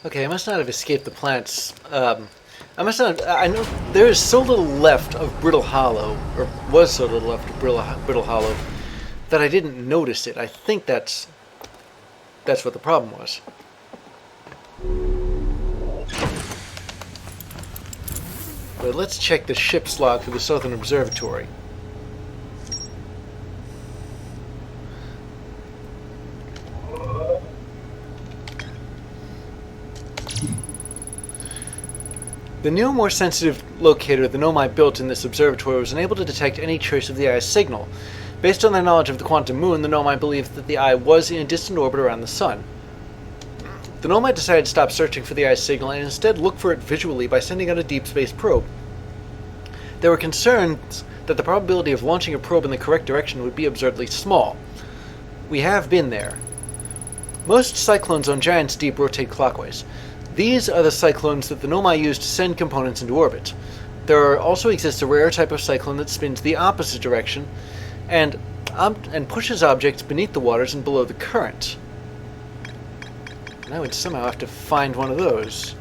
Okay, I must not have escaped the plants. I must not. I know there is so little left of Brittle Hollow, or was so little left of Brittle Hollow, that I didn't notice it. I think that's what the problem was. But let's check the ship's log for the Southern Observatory. The new, more sensitive locator the Nomai built in this observatory was unable to detect any trace of the eye's signal. Based on their knowledge of the quantum moon, the Nomai believed that the eye was in a distant orbit around the sun. The Nomai decided to stop searching for the eye's signal and instead look for it visually by sending out a deep space probe. They were concerned that the probability of launching a probe in the correct direction would be absurdly small. We have been there. Most cyclones on Giant's Deep rotate clockwise. These are the cyclones that the Nomai use to send components into orbit. There also exists a rare type of cyclone that spins the opposite direction and pushes objects beneath the waters and below the current. And I would somehow have to find one of those.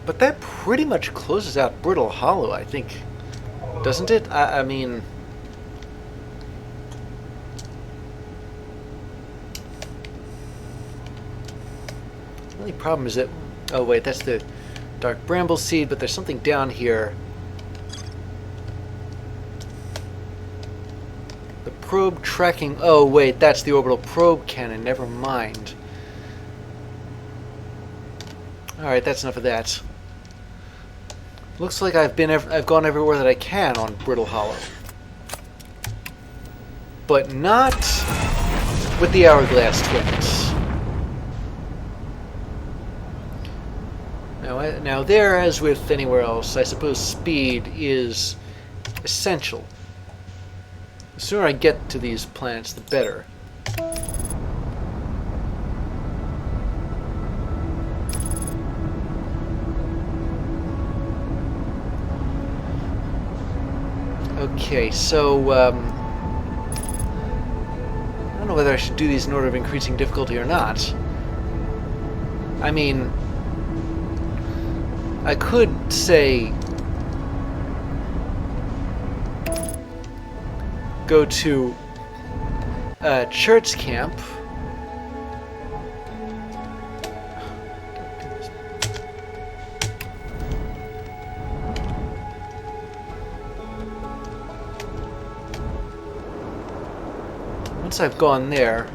But that pretty much closes out Brittle Hollow, I think. Doesn't it? I mean... The only problem is that... Oh wait, that's the Dark Bramble Seed, but there's something down here. The probe tracking... Oh wait, that's the orbital probe cannon, never mind. Alright, that's enough of that. Looks like I've gone everywhere that I can on Brittle Hollow. But not with the Hourglass Twins. Now there, as with anywhere else, I suppose speed is essential. The sooner I get to these planets, the better. Okay, so, I don't know whether I should do these in order of increasing difficulty or not. I mean, I could say go to Church Camp. Once I've gone there,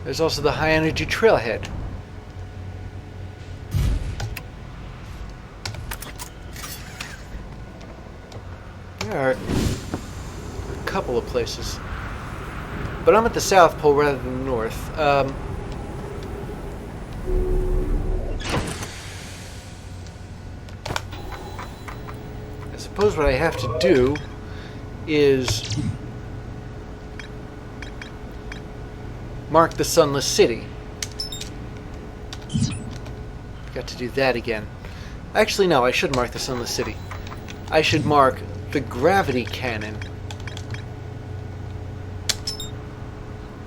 there's also the high energy trailhead. There are a couple of places, but I'm at the South Pole rather than the North. I suppose what I have to do is mark the Sunless City. Got to do that again. Actually, no, I should mark the Sunless City. I should mark the gravity cannon.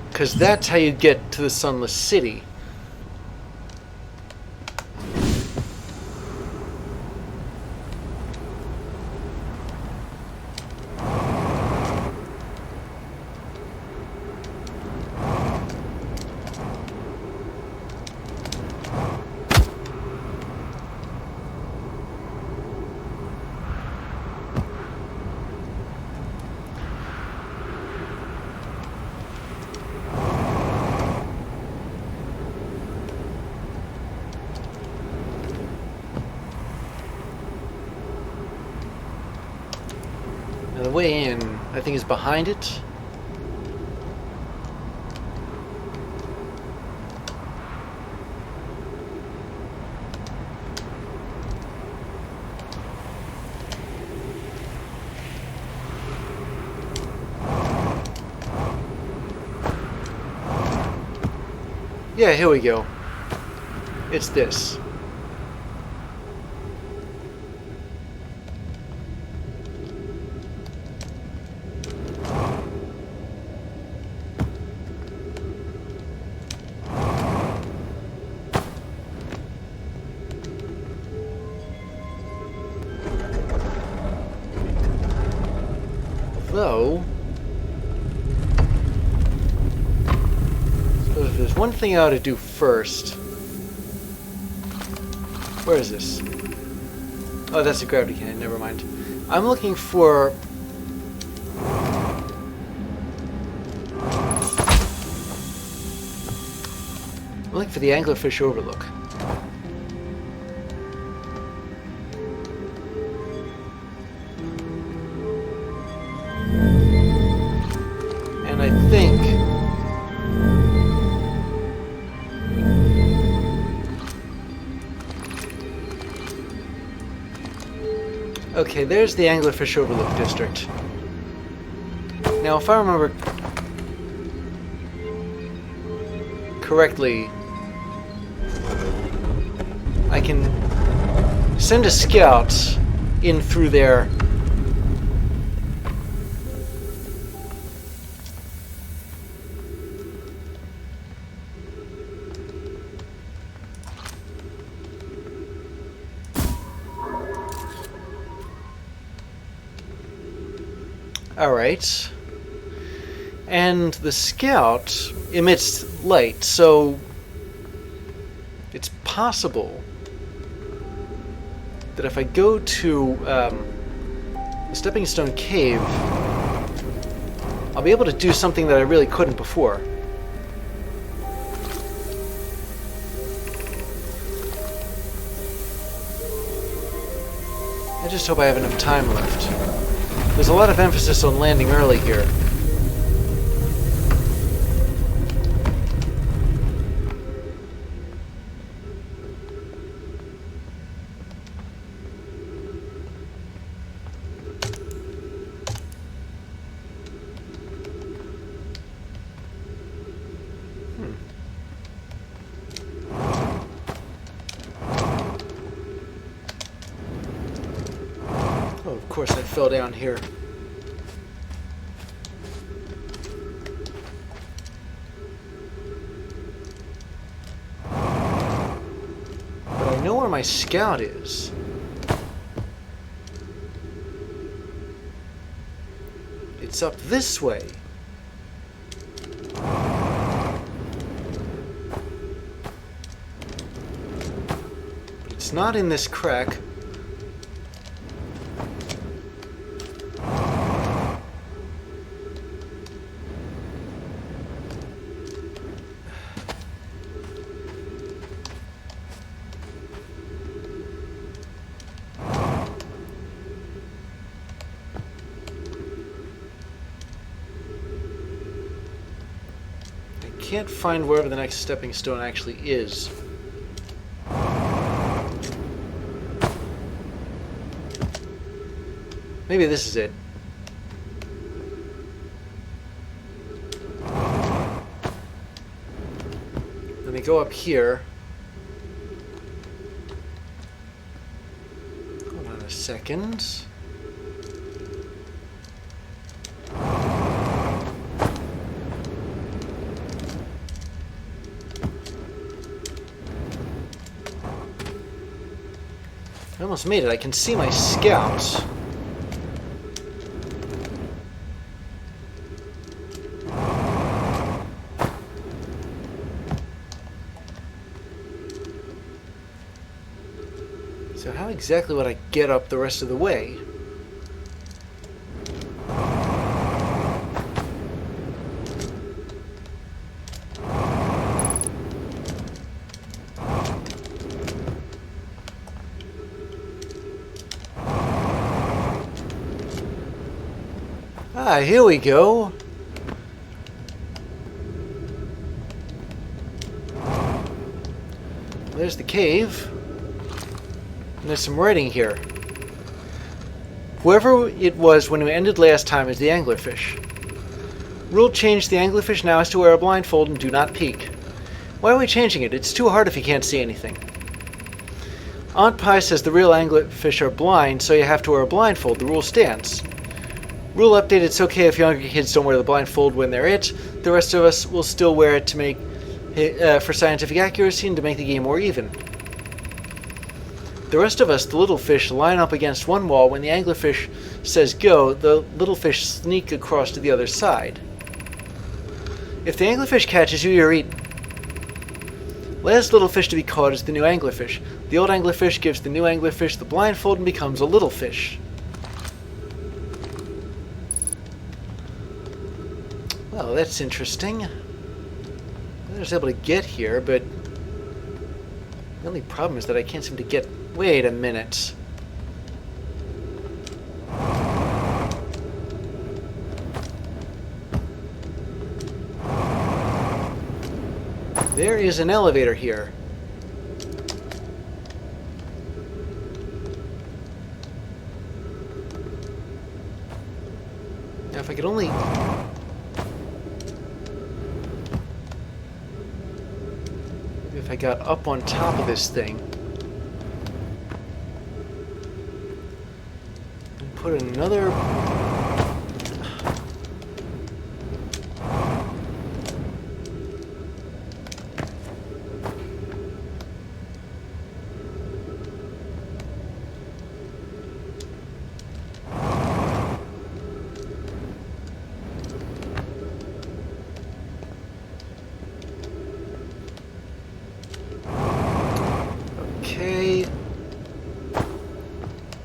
Because that's how you get to the Sunless City. Now the way in, I think, is behind it. Yeah, here we go. It's this. Although, so if there's one thing I ought to do first. Where is this? Oh, that's a gravity cannon, never mind. I'm looking for... I'm looking for the anglerfish overlook. And I think... Okay, there's the anglerfish overlook district. Now, if I remember correctly, I can send a scout in through there. Alright. And the scout emits light, so it's possible that if I go to the Stepping Stone Cave, I'll be able to do something that I really couldn't before. I just hope I have enough time left. There's a lot of emphasis on landing early here. Oh, of course I fell down here. But I know where my scout is. It's up this way. But it's not in this crack. Can't find wherever the next stepping stone actually is. Maybe this is it. Let me go up here. Hold on a second. I almost made it. I can see my scouts. So how exactly would I get up the rest of the way? Ah, here we go. There's the cave. And there's some writing here. Whoever it was when we ended last time is the anglerfish. Rule change: the anglerfish now has to wear a blindfold and do not peek. Why are we changing it? It's too hard if you can't see anything. Aunt Pie says the real anglerfish are blind, so you have to wear a blindfold. The rule stands. Rule update: it's okay if younger kids don't wear the blindfold when they're it. The rest of us will still wear it to make for scientific accuracy and to make the game more even. The rest of us, the little fish, line up against one wall. When the anglerfish says go, the little fish sneak across to the other side. If the anglerfish catches you, you're eaten. Last little fish to be caught is the new anglerfish. The old anglerfish gives the new anglerfish the blindfold and becomes a little fish. Well, that's interesting. I was able to get here, but the only problem is that I can't seem to get... Wait a minute. There is an elevator here. Now, if I could only... If I got up on top of this thing and put another...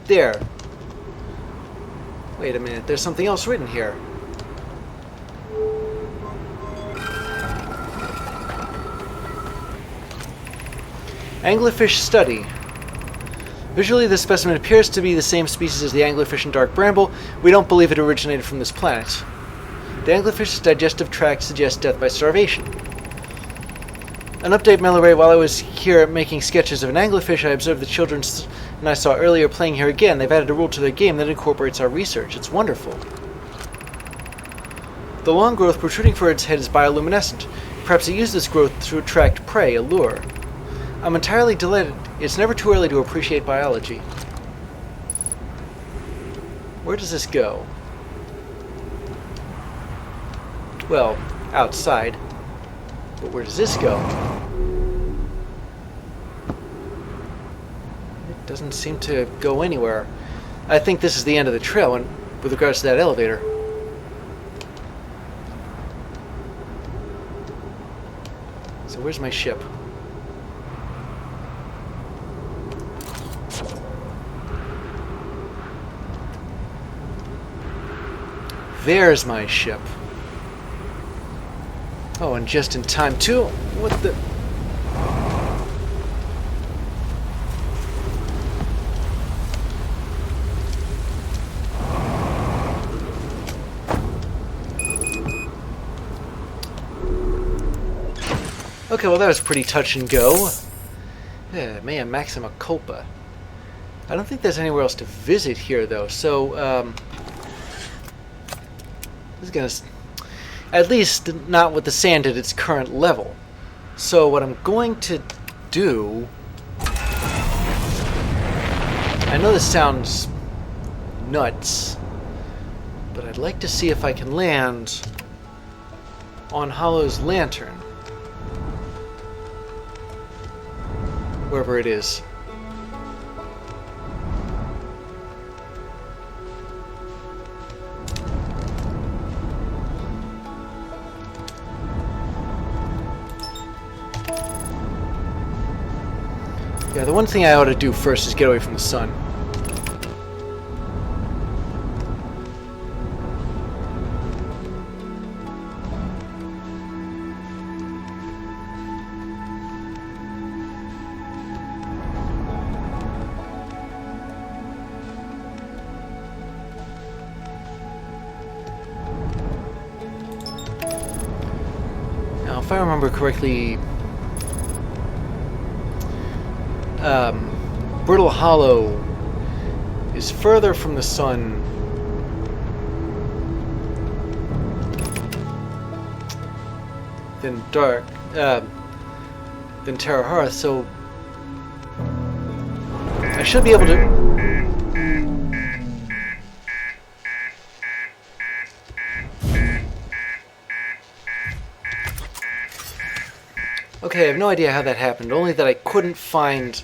There. Wait a minute, there's something else written here. Anglerfish study. Visually, this specimen appears to be the same species as the anglerfish and dark bramble. We don't believe it originated from this planet. The anglerfish's digestive tract suggests death by starvation. An update, Mallory. While I was here making sketches of an anglerfish, I observed the children and I saw earlier playing here again. They've added a rule to their game that incorporates our research. It's wonderful. The long growth protruding from its head is bioluminescent. Perhaps it used this growth to attract prey, a lure. I'm entirely delighted. It's never too early to appreciate biology. Where does this go? Well, outside. But where does this go? It doesn't seem to go anywhere. I think this is the end of the trail with regards to that elevator. So where's my ship? There's my ship. Oh, and just in time, too. What the... Okay, well, that was pretty touch and go. Yeah, mea maxima culpa. I don't think there's anywhere else to visit here, though, so, this is gonna... At least not with the sand at its current level. So what I'm going to do... I know this sounds nuts, but I'd like to see if I can land on Hollow's lantern. Wherever it is. Yeah, the one thing I ought to do first is get away from the sun. Now, if I remember correctly, Brittle Hollow is further from the sun than Terra Hearth, so I should be able to... Okay, I have no idea how that happened, only that I couldn't find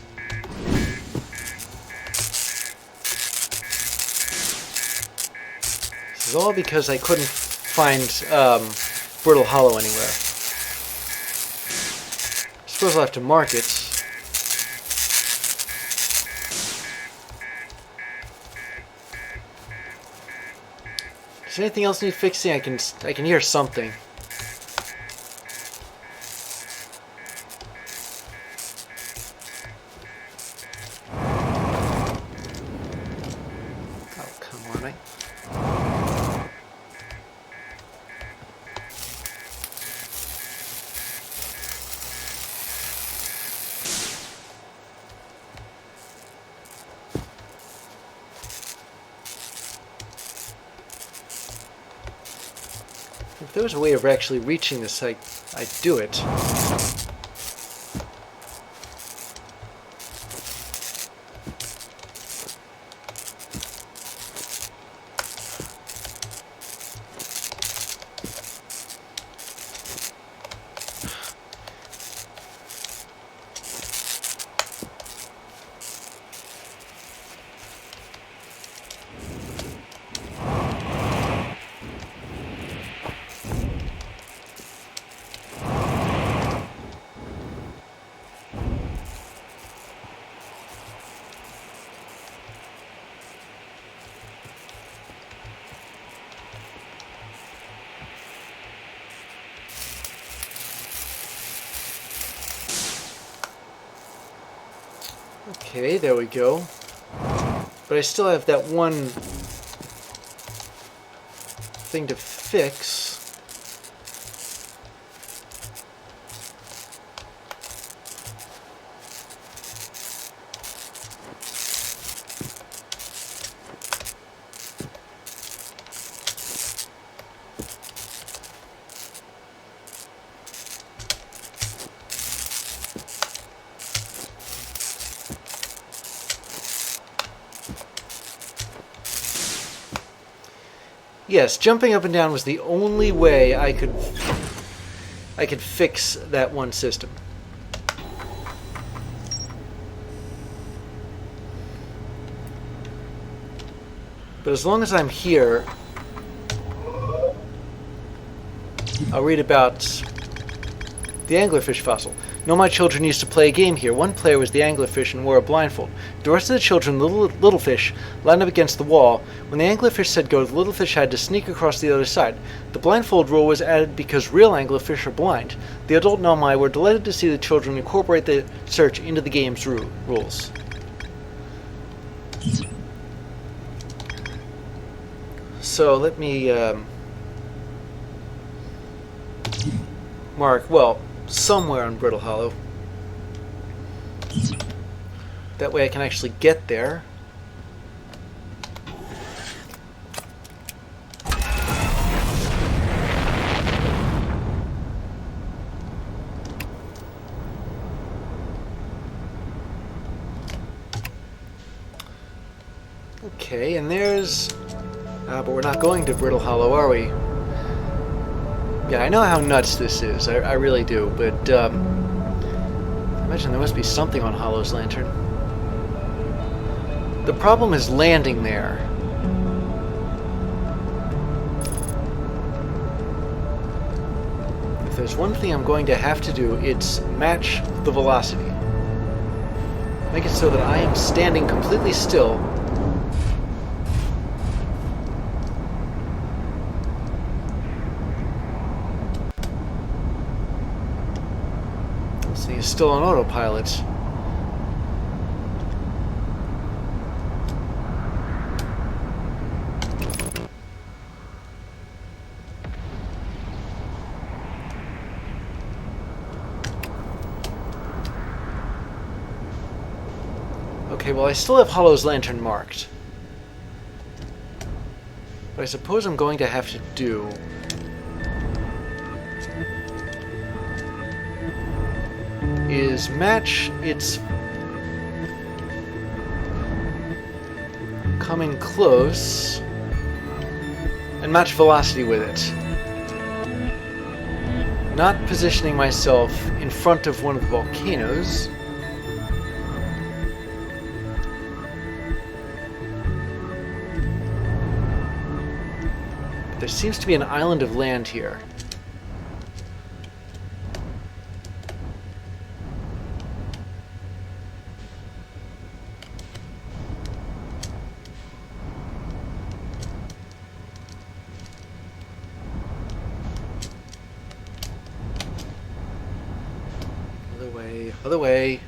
was all because I couldn't find Brittle Hollow anywhere. I suppose I'll have to mark it. Does anything else need fixing? I can hear something. Oh, come on, mate. If there was a way of actually reaching this, I'd do it. Okay, there we go. But I still have that one thing to fix. Yes, jumping up and down was the only way I could fix that one system. But as long as I'm here, I'll read about the anglerfish fossil. No, my children used to play a game here. One player was the anglerfish and wore a blindfold. The rest of the children, the little fish, lined up against the wall. When the anglerfish said go, the little fish had to sneak across the other side. The blindfold rule was added because real anglerfish are blind. The adult Nomai were delighted to see the children incorporate the search into the game's rules. So let me mark, well, somewhere on Brittle Hollow. That way I can actually get there. Okay, and there's... but we're not going to Brittle Hollow, are we? Yeah, I know how nuts this is. I really do, but I imagine there must be something on Hollow's lantern. The problem is landing there. If there's one thing I'm going to have to do, it's match the velocity. Make it so that I am standing completely still. So he's still on autopilot. Okay, well, I still have Hollow's lantern marked. What I suppose I'm going to have to do is match its coming close and match velocity with it. Not positioning myself in front of one of the volcanoes. There seems to be an island of land here. Other way.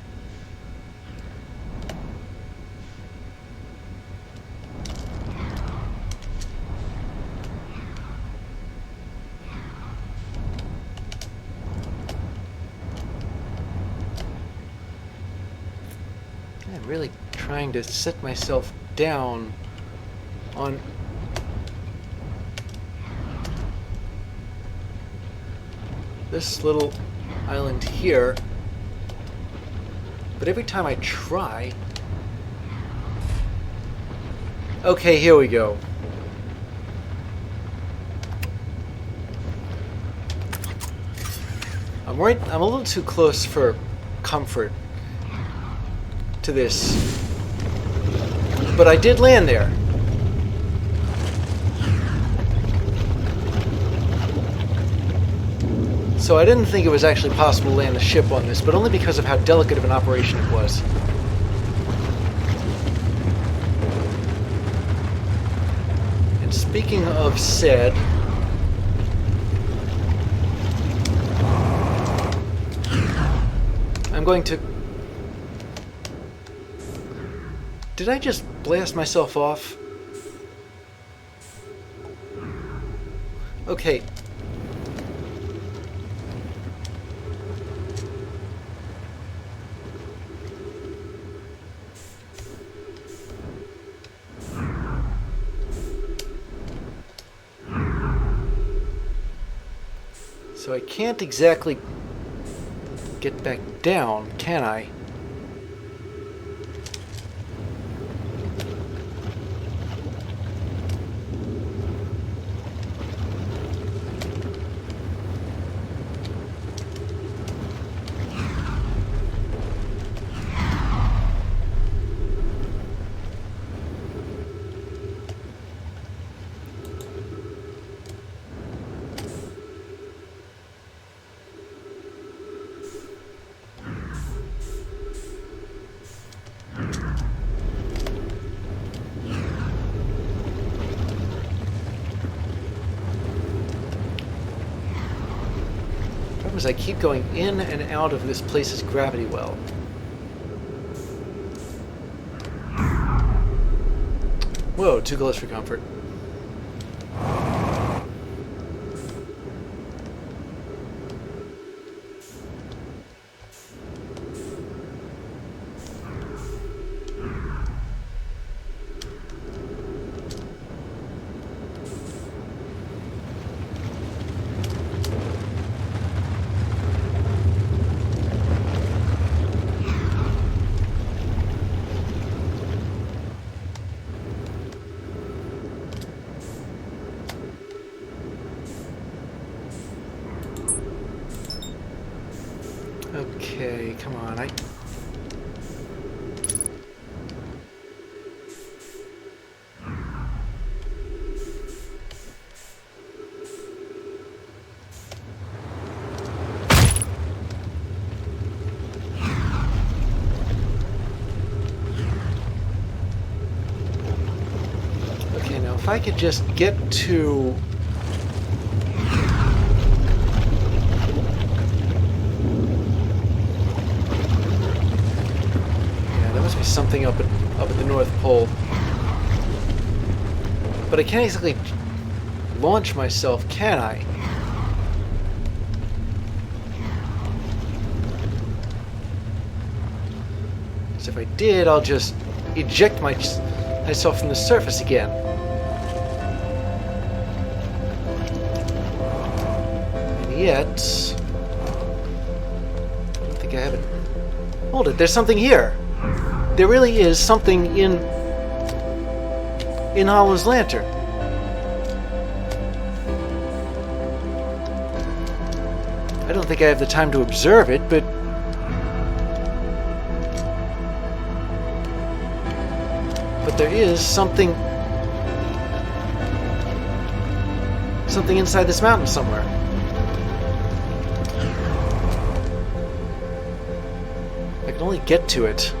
I'm really trying to set myself down on this little island here. But every time I try... Okay, here we go. I'm a little too close for comfort to this. But I did land there. So I didn't think it was actually possible to land the ship on this, but only because of how delicate of an operation it was. And speaking of said, I'm going to... Did I just blast myself off? Okay. So I can't exactly get back down, can I? As I keep going in and out of this place's gravity well. Whoa, too close for comfort. Okay, come on, Okay, now if I could just get to... something up at the North Pole. But I can't exactly launch myself, can I? Because if I did, I'll just eject myself from the surface again. And yet... I don't think I have it. Hold it, there's something here! There really is something in Hollow's lantern. I don't think I have the time to observe it, but there is something something inside this mountain somewhere. I can only get to it